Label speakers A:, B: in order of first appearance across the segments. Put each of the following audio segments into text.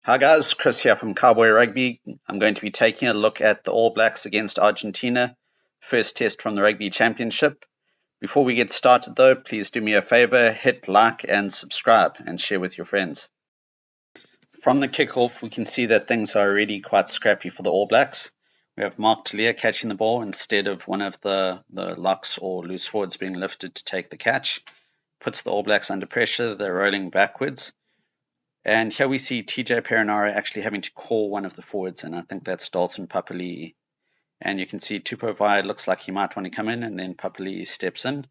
A: Hi guys, Chris here from Cowboy Rugby. I'm going to be taking a look at the All Blacks against Argentina, first test from the Rugby Championship. Before we get started though, please do me a favor, hit like and subscribe and share with your friends. From the kickoff, we can see that things are already quite scrappy for the All Blacks. We have Mark Talia catching the ball instead of one of the locks or loose forwards being lifted to take the catch. Puts the All Blacks under pressure, they're rolling backwards. And here we see TJ Perenara actually having to call one of the forwards, and I think that's Dalton Papali'i. And you can see Tupovaea looks like he might want to come in, and then Papali'i steps in.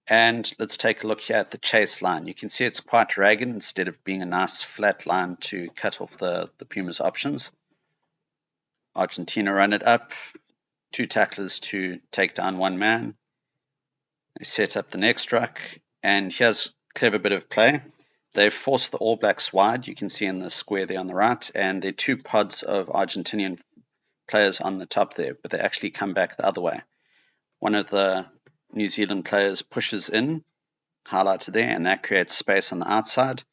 A: And let's take a look here at the chase line. You can see it's quite ragged instead of being a nice flat line to cut off the Pumas' options. Argentina run it up, two tacklers to take down one man. They set up the next ruck, and here's a clever bit of play. They've forced the All Blacks wide, you can see in the square there on the right, and there are two pods of Argentinian players on the top there, but they actually come back the other way. One of the New Zealand players pushes in, highlighted there, and that creates space on the outside,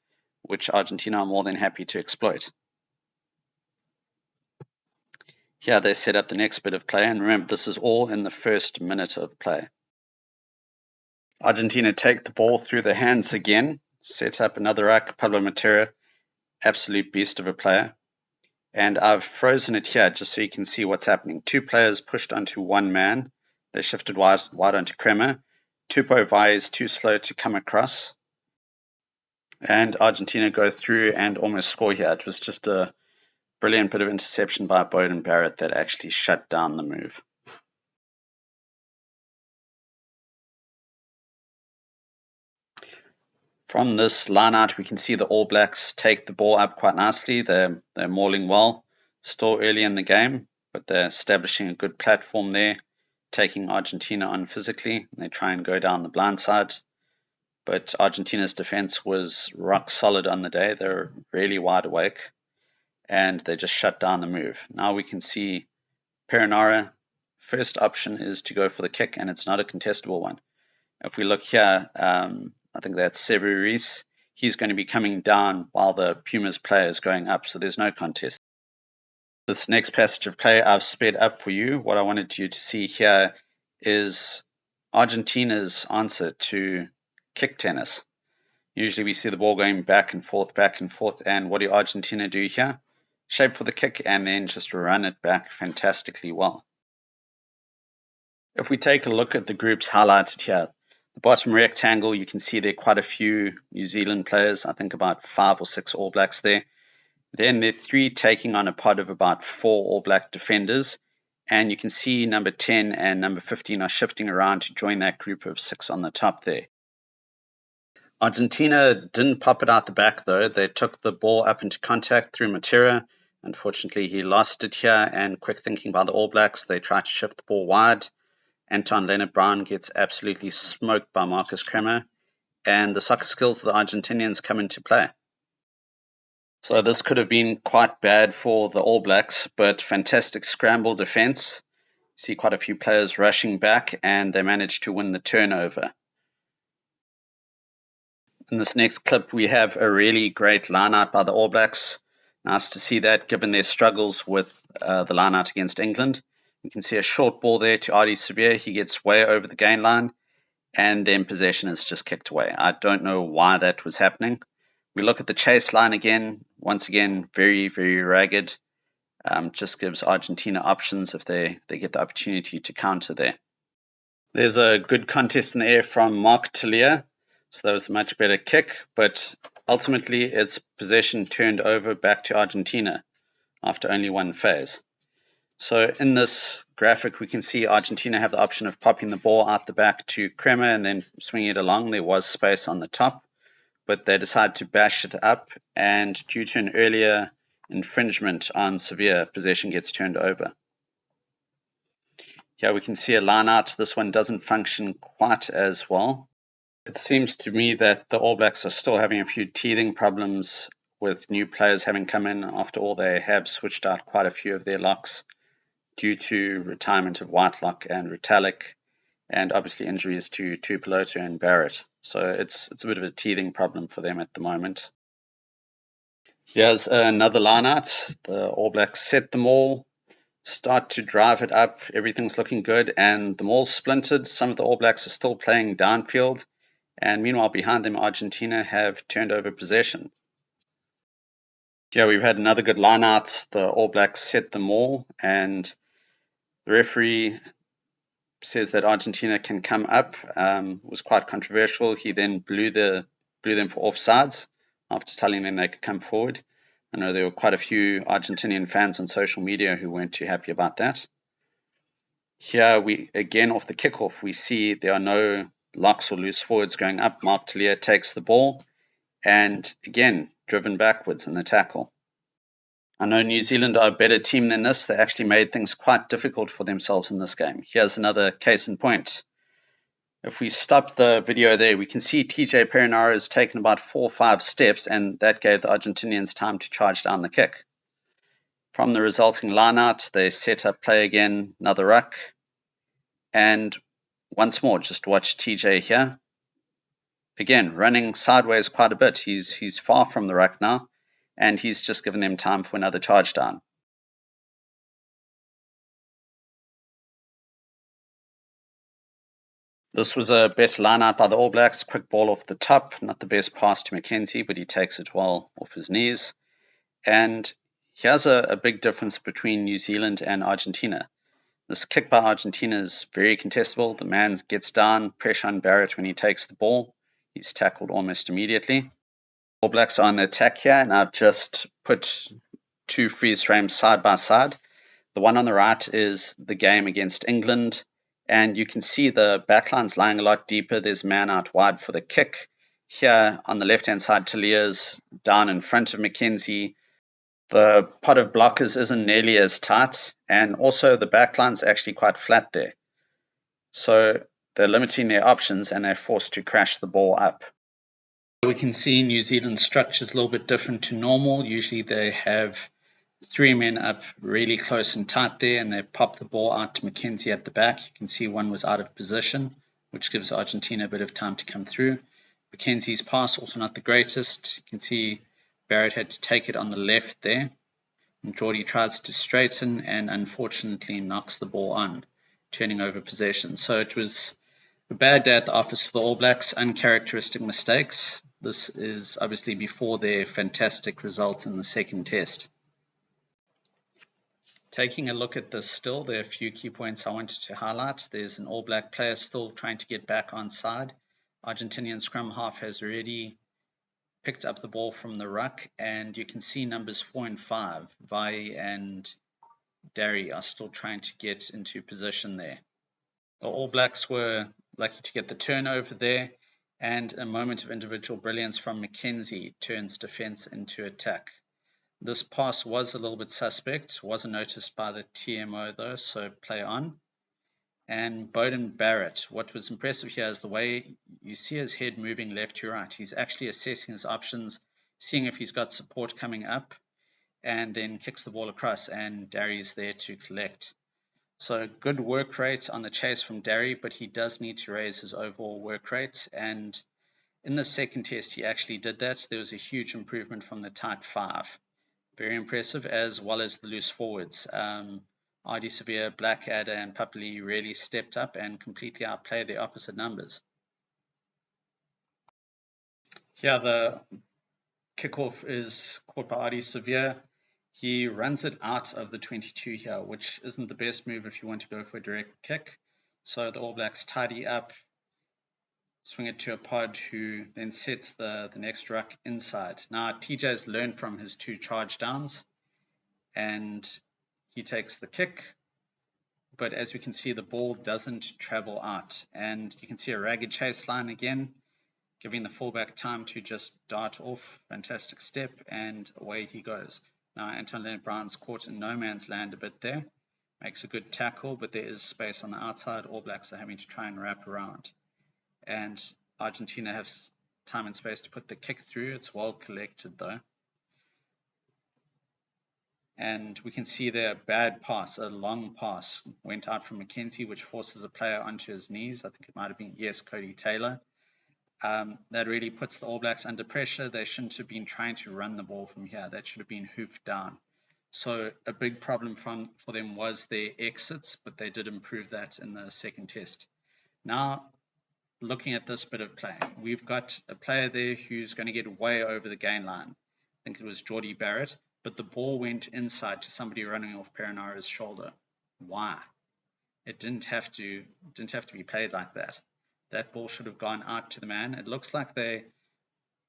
A: which Argentina are more than happy to exploit. Here they set up the next bit of play, and remember, this is all in the first minute of play. Argentina take the ball through their hands again, set up another ruck, Pablo Matera, absolute beast of a player. And I've frozen it here just so you can see what's happening. Two players pushed onto one man. They shifted wide onto Kremer. Tupovaea is too slow to come across. And Argentina go through and almost score here. It was just a brilliant bit of interception by Bowden Barrett that actually shut down the move. From this lineout, we can see the All Blacks take the ball up quite nicely. They're mauling well, still early in the game, but they're establishing a good platform there, taking Argentina on physically. They try and go down the blind side, but Argentina's defense was rock solid on the day. They're really wide awake, and they just shut down the move. Now we can see Perenara. First option is to go for the kick, and it's not a contestable one. If we look here, I think that's Severis. He's going to be coming down while the Pumas player is going up, so there's no contest. This next passage of play I've sped up for you. What I wanted you to see here is Argentina's answer to kick tennis. Usually we see the ball going back and forth, and what do Argentina do here? Shape for the kick and then just run it back fantastically well. If we take a look at the groups highlighted here, the bottom rectangle, you can see there are quite a few New Zealand players, I think about 5 or 6 All Blacks there. Then there are 3 taking on a pod of about 4 All Black defenders, and you can see number 10 and number 15 are shifting around to join that group of 6 on the top there. Argentina didn't pop it out the back though. They took the ball up into contact through Matera. Unfortunately, he lost it here, and quick thinking by the All Blacks, they tried to shift the ball wide. Anton Leonard-Brown gets absolutely smoked by Marcus Kremer, and the soccer skills of the Argentinians come into play. So this could have been quite bad for the All Blacks, but fantastic scramble defense. See quite a few players rushing back, and they managed to win the turnover. In this next clip, we have a really great lineout by the All Blacks. Nice to see that, given their struggles with the lineout against England. You can see a short ball there to Ardie Savea. He gets way over the gain line, and then possession is just kicked away. I don't know why that was happening. We look at the chase line again. Once again, very, very ragged. Just gives Argentina options if they get the opportunity to counter there. There's a good contest in the air from Mark Talia. So that was a much better kick, but ultimately it's possession turned over back to Argentina after only one phase. So in this graphic, we can see Argentina have the option of popping the ball out the back to Kremer and then swinging it along. There was space on the top, but they decided to bash it up, and due to an earlier infringement on Savea, possession gets turned over. Here we can see a line out. This one doesn't function quite as well. It seems to me that the All Blacks are still having a few teething problems with new players having come in. After all, they have switched out quite a few of their locks due to retirement of Whitelock and Retallick, and obviously injuries to Tupolota and Barrett. So it's a bit of a teething problem for them at the moment. Here's another line out. The All Blacks set the maul, start to drive it up. Everything's looking good, and the maul's splintered. Some of the All Blacks are still playing downfield, and meanwhile, behind them, Argentina have turned over possession. Here we've had another good line out. The All Blacks set the maul, and the referee says that Argentina can come up. Was quite controversial. He then blew them for offsides after telling them they could come forward. I know there were quite a few Argentinian fans on social media who weren't too happy about that. Here we again off the kickoff, we see there are no locks or loose forwards going up. Mark Talia takes the ball and again driven backwards in the tackle. I know New Zealand are a better team than this. They actually made things quite difficult for themselves in this game. Here's another case in point. If we stop the video there, we can see TJ Perinara has taken about 4 or 5 steps, and that gave the Argentinians time to charge down the kick. From the resulting lineout, they set up play again, another ruck, and once more, just watch TJ here. Again, running sideways quite a bit. He's far from the ruck now, and he's just given them time for another charge down. This was a best line out by the All Blacks. Quick ball off the top. Not the best pass to McKenzie, but he takes it well off his knees. And here's a big difference between New Zealand and Argentina. This kick by Argentina is very contestable. The man gets down, pressure on Barrett when he takes the ball. He's tackled almost immediately. All Blacks are on the attack here, and I've just put 2 freeze frames side by side. The one on the right is the game against England, and you can see the backline's lying a lot deeper. There's a man out wide for the kick. Here on the left-hand side, Talia's down in front of McKenzie. The pot of blockers isn't nearly as tight, and also the backline's actually quite flat there. So they're limiting their options, and they're forced to crash the ball up. We can see New Zealand's structure is a little bit different to normal. Usually they have 3 men up really close and tight there, and they pop the ball out to McKenzie at the back. You can see one was out of position, which gives Argentina a bit of time to come through. McKenzie's pass also not the greatest. You can see Barrett had to take it on the left there. And Geordie tries to straighten and unfortunately knocks the ball on, turning over possession. So it was a bad day at the office for the All Blacks, uncharacteristic mistakes. This is obviously before their fantastic result in the second test. Taking a look at this still, there are a few key points I wanted to highlight. There's an All Black player still trying to get back on side. Argentinian scrum half has already picked up the ball from the ruck, and you can see numbers 4 and 5, Vai and Darry, are still trying to get into position there. The All Blacks were lucky to get the turnover there, and a moment of individual brilliance from McKenzie turns defense into attack. This pass was a little bit suspect, wasn't noticed by the TMO though, so play on. And Beauden Barrett, what was impressive here is the way you see his head moving left to right. He's actually assessing his options, seeing if he's got support coming up, and then kicks the ball across, and Darry's there to collect. So good work rate on the chase from Darry, but he does need to raise his overall work rate, and in the second test he actually did that. There was a huge improvement from the tight 5. Very impressive, as well as the loose forwards. RD Severe, Blackadder, and Papali really stepped up and completely outplayed their opposite numbers. Here the kickoff is caught by RD Severe. He runs it out of the 22 here, which isn't the best move if you want to go for a direct kick. So the All Blacks tidy up, swing it to a pod who then sets the next ruck inside. Now TJ's learned from his 2 charge downs, and he takes the kick, but as we can see, the ball doesn't travel out, and you can see a ragged chase line again, giving the fullback time to just dart off. Fantastic step, and away he goes. Now Anton Leonard-Brown's caught in no man's land a bit there, makes a good tackle, but there is space on the outside. All Blacks are having to try and wrap around, and Argentina has time and space to put the kick through. It's well collected though. And we can see there a bad pass, a long pass, went out from McKenzie, which forces a player onto his knees. I think it might have been, yes, Cody Taylor. That really puts the All Blacks under pressure. They shouldn't have been trying to run the ball from here. That should have been hoofed down. So a big problem for them was their exits, but they did improve that in the second test. Now, looking at this bit of play, we've got a player there who's going to get way over the gain line. I think it was Jordie Barrett, but the ball went inside to somebody running off Perinara's shoulder. Why? It didn't have to be played like that. That ball should have gone out to the man. It looks like they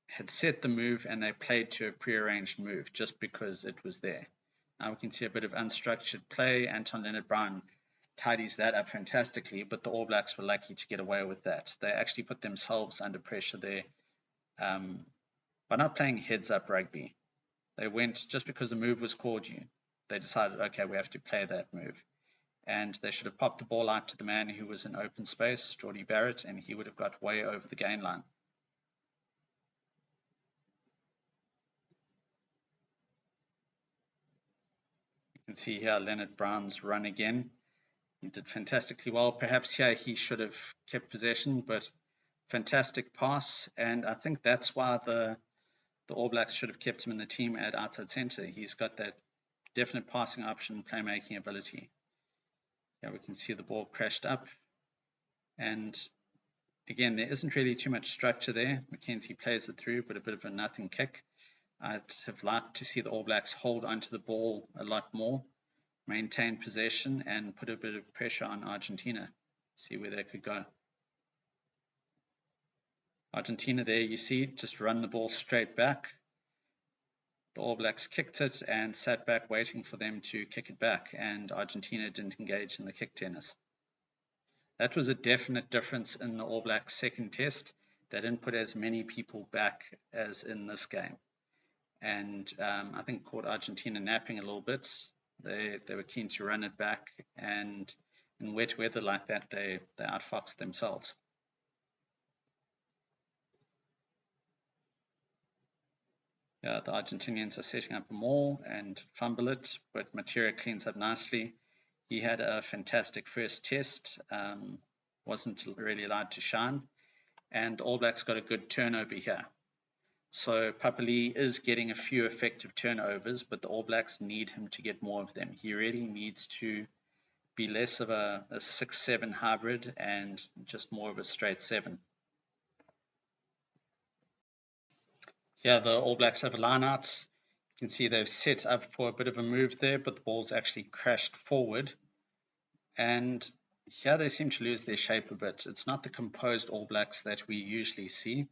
A: had set the move and they played to a prearranged move just because it was there. Now we can see a bit of unstructured play. Anton Leonard-Brown tidies that up fantastically, but the All Blacks were lucky to get away with that. They actually put themselves under pressure there by not playing heads-up rugby. They went, just because the move was called you, they decided, okay, we have to play that move. And they should have popped the ball out to the man who was in open space, Jordie Barrett, and he would have got way over the gain line. You can see here Leonard-Brown's run again. He did fantastically well. Perhaps here he should have kept possession, but fantastic pass. And I think that's why the All Blacks should have kept him in the team at outside centre. He's got that definite passing option, playmaking ability. Yeah, we can see the ball crashed up. And again, there isn't really too much structure there. McKenzie plays it through, but a bit of a nothing kick. I'd have liked to see the All Blacks hold onto the ball a lot more, maintain possession, and put a bit of pressure on Argentina, see where they could go. Argentina there, you see, just run the ball straight back. The All Blacks kicked it and sat back waiting for them to kick it back, and Argentina didn't engage in the kick tennis. That was a definite difference in the All Blacks' second test. They didn't put as many people back as in this game. And I think caught Argentina napping a little bit. They were keen to run it back, and in wet weather like that, they outfoxed themselves. Yeah, the Argentinians are setting up a maul and fumble it, but Matera cleans up nicely. He had a fantastic first test, wasn't really allowed to shine, and the All Blacks got a good turnover here. So Papali is getting a few effective turnovers, but the All Blacks need him to get more of them. He really needs to be less of a 6-7 hybrid and just more of a straight 7. Here the All Blacks have a line out. You can see they've set up for a bit of a move there, but the ball's actually crashed forward. And here they seem to lose their shape a bit. It's not the composed All Blacks that we usually see.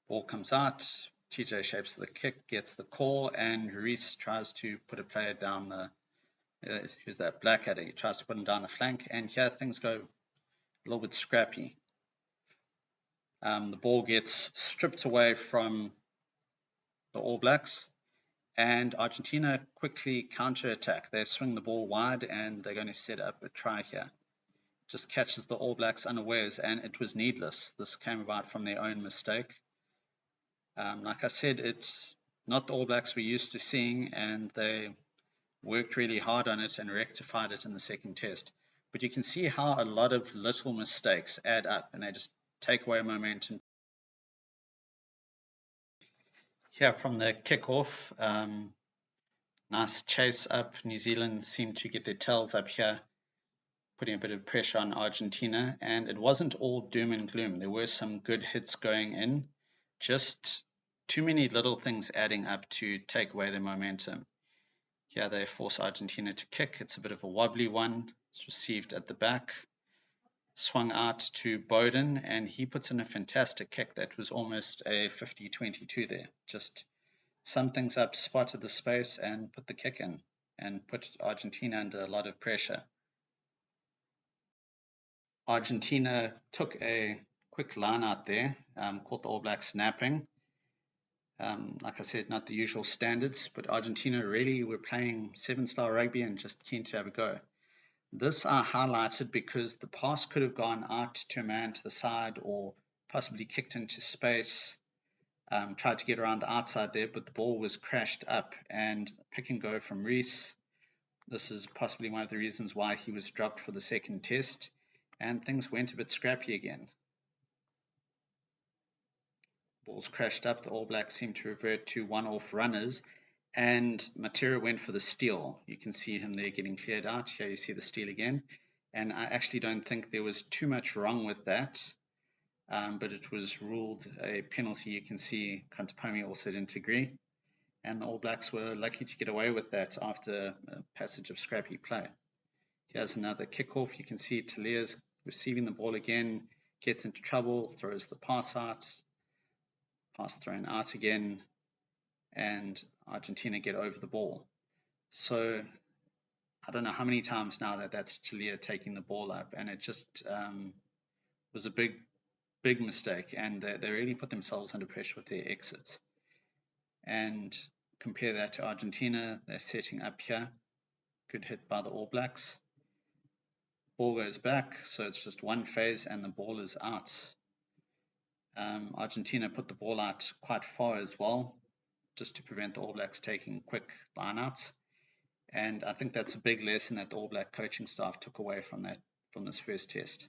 A: Ball comes out, TJ shapes the kick, gets the call, and Reese tries to put a player down the, who's that, Blackadder, he tries to put him down the flank, and here things go a little bit scrappy. The ball gets stripped away from the All Blacks, and Argentina quickly counter-attack. They swing the ball wide, and they're going to set up a try here. Just catches the All Blacks unawares, and it was needless. This came about from their own mistake. Like I said, it's not the All Blacks we're used to seeing, and they worked really hard on it and rectified it in the second test. But you can see how a lot of little mistakes add up, and they just take away momentum. Here from the kickoff, nice chase up. New Zealand seemed to get their tails up here, putting a bit of pressure on Argentina, and it wasn't all doom and gloom. There were some good hits going in, just too many little things adding up to take away their momentum. Here they force Argentina to kick. It's a bit of a wobbly one. It's received at the back. Swung out to Bowden, and he puts in a fantastic kick. That was almost a 50-22 there. Just summed things up, spotted the space, and put the kick in, and put Argentina under a lot of pressure. Argentina took a quick line out there, caught the All Blacks snapping. Like I said, not the usual standards, but Argentina really were playing 7-style rugby and just keen to have a go. This I highlighted because the pass could have gone out to a man to the side or possibly kicked into space, tried to get around the outside there, but the ball was crashed up and pick and go from Reese. This is possibly one of the reasons why he was dropped for the second test, and things went a bit scrappy again. Balls crashed up. The All Blacks seemed to revert to one-off runners, and Matera went for the steal. You can see him there getting cleared out. Here you see the steal again. And I actually don't think there was too much wrong with that, but it was ruled a penalty. You can see Kantapomi also didn't agree. And the All Blacks were lucky to get away with that after a passage of scrappy play. Here's another kickoff. You can see Talia's receiving the ball again, gets into trouble, throws the pass out, pass thrown out again, and Argentina get over the ball. So I don't know how many times now that's Talia taking the ball up, and it just was a big mistake, and they really put themselves under pressure with their exits. And compare that to Argentina, they're setting up here. Good hit by the All Blacks. Ball goes back, so it's just one phase and the ball is out. Argentina put the ball out quite far as well, just to prevent the All Blacks taking quick lineouts. And I think that's a big lesson that the All Black coaching staff took away from this first test.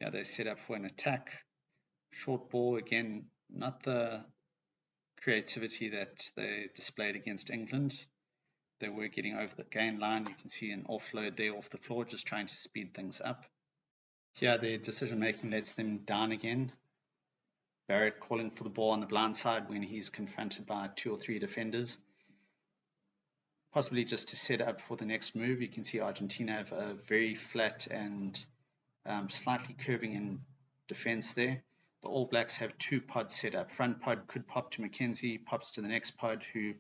A: Yeah, they set up for an attack. Short ball, again, not the creativity that they displayed against England. They were getting over the gain line. You can see an offload there off the floor, just trying to speed things up. Here, their decision making lets them down again. Barrett calling for the ball on the blind side when he's confronted by 2 or 3 defenders. Possibly just to set up for the next move. You can see Argentina have a very flat and slightly curving in defense there. The All Blacks have 2 pods set up. Front pod could pop to Mackenzie, pops to the next pod, who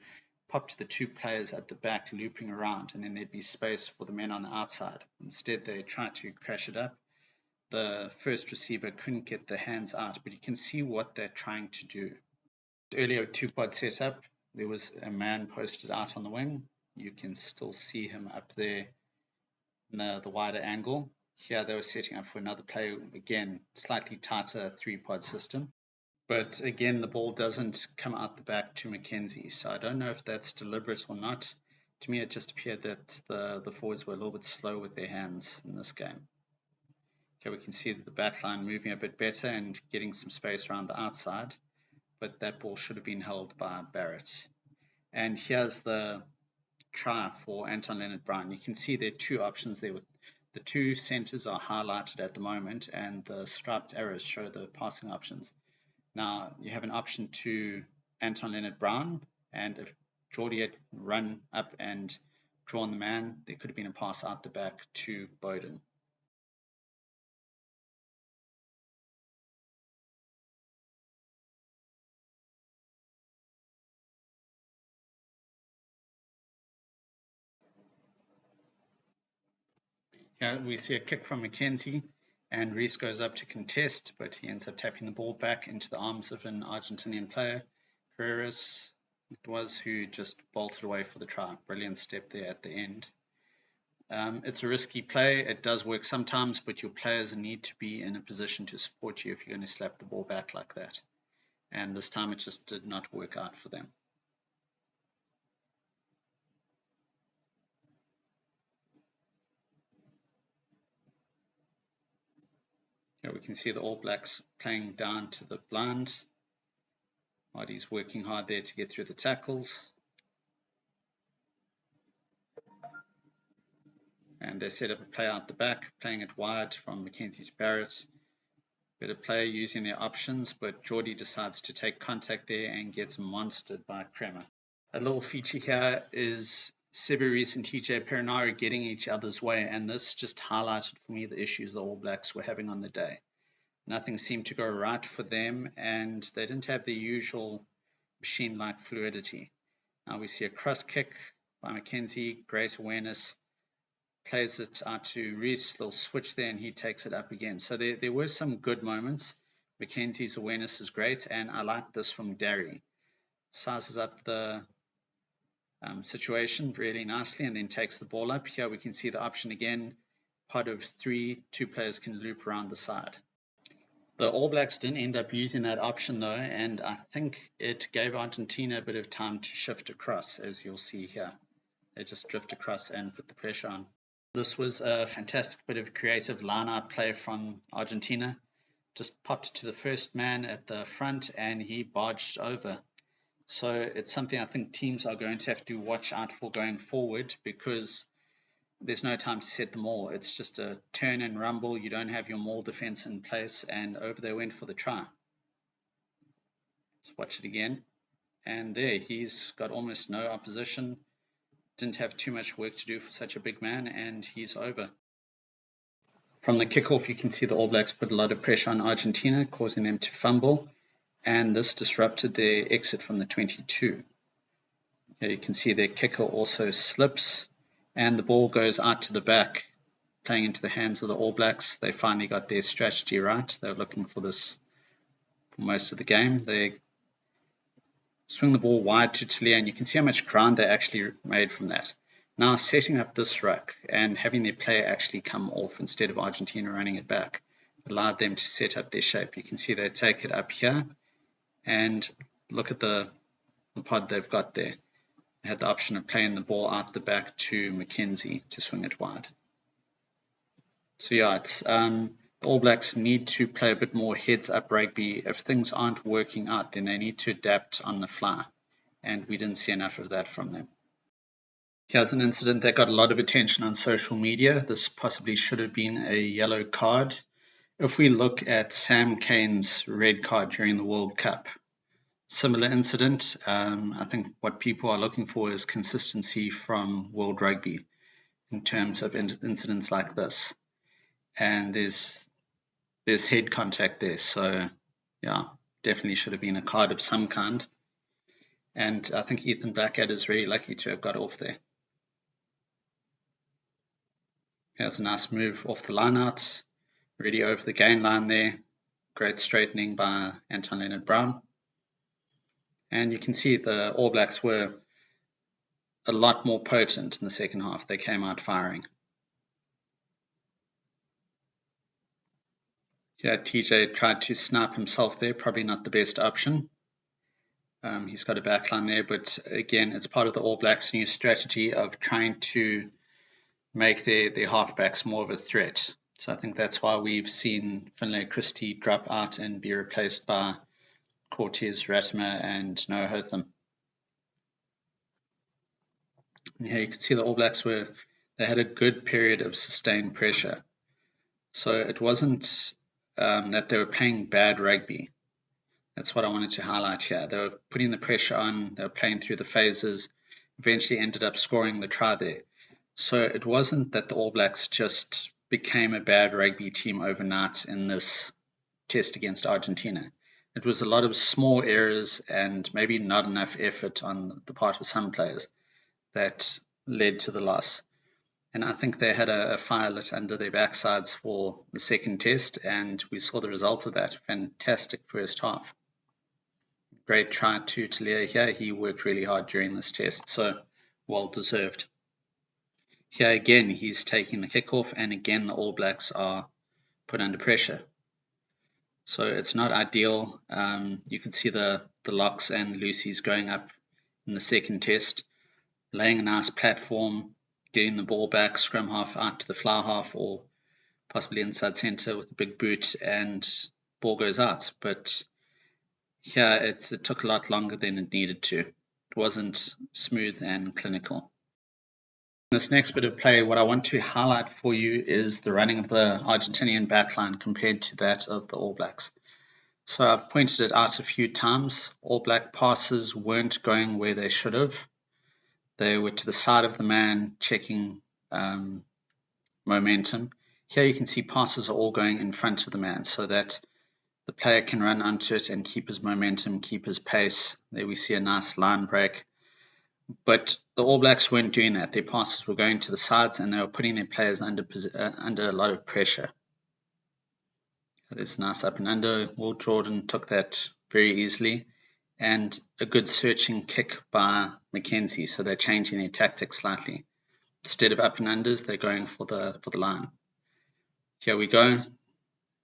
A: pop to the 2 players at the back looping around, and then there'd be space for the men on the outside. Instead, they try to crash it up. The first receiver couldn't get the hands out, but you can see what they're trying to do. Earlier 2 pod set up, there was a man posted out on the wing. You can still see him up there in the wider angle. Here they were setting up for another play, again, slightly tighter 3-pod system. But again, the ball doesn't come out the back to Mackenzie, so I don't know if that's deliberate or not. To me, it just appeared that the forwards were a little bit slow with their hands in this game. Okay, we can see that the back line moving a bit better and getting some space around the outside, but that ball should have been held by Barrett. And here's the try for Anton Leonard-Brown. You can see there are 2 options there. The 2 centers are highlighted at the moment, and the striped arrows show the passing options. Now, you have an option to Anton Leonard-Brown, and if Geordie had run up and drawn the man, there could have been a pass out the back to Bowden. Here we see a kick from Mackenzie, and Reese goes up to contest, but he ends up tapping the ball back into the arms of an Argentinian player. Carreras, it was, who just bolted away for the try. Brilliant step there at the end. It's a risky play. It does work sometimes, but your players need to be in a position to support you if you're going to slap the ball back like that. And this time it just did not work out for them. Here we can see the All Blacks playing down to the blind. Hardy's working hard there to get through the tackles. And they set up a play out the back, playing it wide from Mackenzie to Barrett. Better play using their options, but Geordie decides to take contact there and gets monstered by Kremer. A little feature here is Severis and TJ Perinara getting each other's way, and this just highlighted for me the issues the All Blacks were having on the day. Nothing seemed to go right for them, and they didn't have the usual machine-like fluidity. Now we see a cross kick by Mackenzie, great awareness, plays it out to Reese, they'll switch there and he takes it up again. So there were some good moments. Mackenzie's awareness is great, and I like this from Darry. Sizes up the situation really nicely and then takes the ball up. Here we can see the option again, pod of 3, 2 players can loop around the side. The All Blacks didn't end up using that option though, and I think it gave Argentina a bit of time to shift across, as you'll see here. They just drift across and put the pressure on. This was a fantastic bit of creative line-out play from Argentina. just popped to the first man at the front and he barged over. So it's something I think teams are going to have to watch out for going forward, because there's no time to set the maul. It's just a turn and rumble. You don't have your maul defense in place, and over they went for the try. Let's watch it again. And there, he's got almost no opposition. Didn't have too much work to do for such a big man, and he's over. From the kickoff, you can see the All Blacks put a lot of pressure on Argentina, causing them to fumble, and this disrupted their exit from the 22. Here you can see their kicker also slips, and the ball goes out to the back, playing into the hands of the All Blacks. They finally got their strategy right. They were looking for this for most of the game. They swing the ball wide to Talia, and you can see how much ground they actually made from that. Now setting up this ruck and having their player actually come off instead of Argentina running it back allowed them to set up their shape. You can see they take it up here, and look at the pod they've got there. They had the option of playing the ball out the back to Mackenzie to swing it wide. So yeah, it's the All Blacks need to play a bit more heads-up rugby. If things aren't working out, then they need to adapt on the fly, and we didn't see enough of that from them. Here's an incident that got a lot of attention on social media. This possibly should have been a yellow card. If we look at Sam Cane's red card during the World Cup, similar incident. I think what people are looking for is consistency from World Rugby in terms of incidents like this. And there's head contact there. So, yeah, definitely should have been a card of some kind. And I think Ethan Blackadder is really lucky to have got off there. Here's a nice move off the lineout. Ready over the gain line there. Great straightening by Anton Leonard-Brown. And you can see the All Blacks were a lot more potent in the second half. They came out firing. Yeah, TJ tried to snipe himself there. Probably not the best option. He's got a backline there, but again, it's part of the All Blacks' new strategy of trying to make their halfbacks more of a threat. So I think that's why we've seen Finlay Christie drop out and be replaced by Cortez, Ratimer, and Noah Hotham. And here you can see the All Blacks they had a good period of sustained pressure. So it wasn't that they were playing bad rugby. That's what I wanted to highlight here. They were putting the pressure on, they were playing through the phases, eventually ended up scoring the try there. So it wasn't that the All Blacks just became a bad rugby team overnight in this test against Argentina. It was a lot of small errors and maybe not enough effort on the part of some players that led to the loss. And I think they had a fire lit under their backsides for the second test, and we saw the results of that. Fantastic first half. Great try to Talia here. He worked really hard during this test, so well deserved. Here again, he's taking the kickoff, and again the All Blacks are put under pressure. So it's not ideal. You can see the locks and Lucy's going up in the second test, laying a nice platform, getting the ball back, scrum half out to the fly half, or possibly inside centre with a big boot, and ball goes out. But here it took a lot longer than it needed to. It wasn't smooth and clinical. This next bit of play, what I want to highlight for you is the running of the Argentinian backline compared to that of the All Blacks. So I've pointed it out a few times. All Black passes weren't going where they should have. They were to the side of the man, checking momentum. Here you can see passes are all going in front of the man so that the player can run onto it and keep his momentum, keep his pace. There we see a nice line break. But the All Blacks weren't doing that. Their passes were going to the sides and they were putting their players under a lot of pressure. There's a nice up and under. Will Jordan took that very easily. And a good searching kick by Mackenzie. So they're changing their tactics slightly. Instead of up and unders, they're going for the line. Here we go.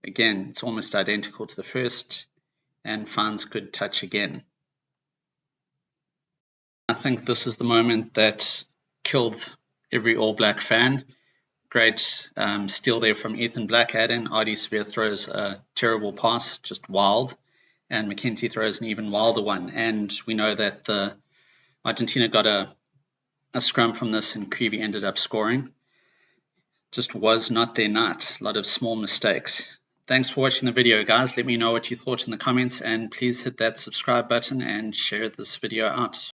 A: Again, it's almost identical to the first and finds good touch again. I think this is the moment that killed every All Black fan. Great steal there from Ethan Blackadder. Artie Spear throws a terrible pass, just wild. And McKenzie throws an even wilder one. And we know that Argentina got a scrum from this and Creevy ended up scoring. Just was not their night. A lot of small mistakes. Thanks for watching the video, guys. Let me know what you thought in the comments, and please hit that subscribe button and share this video out.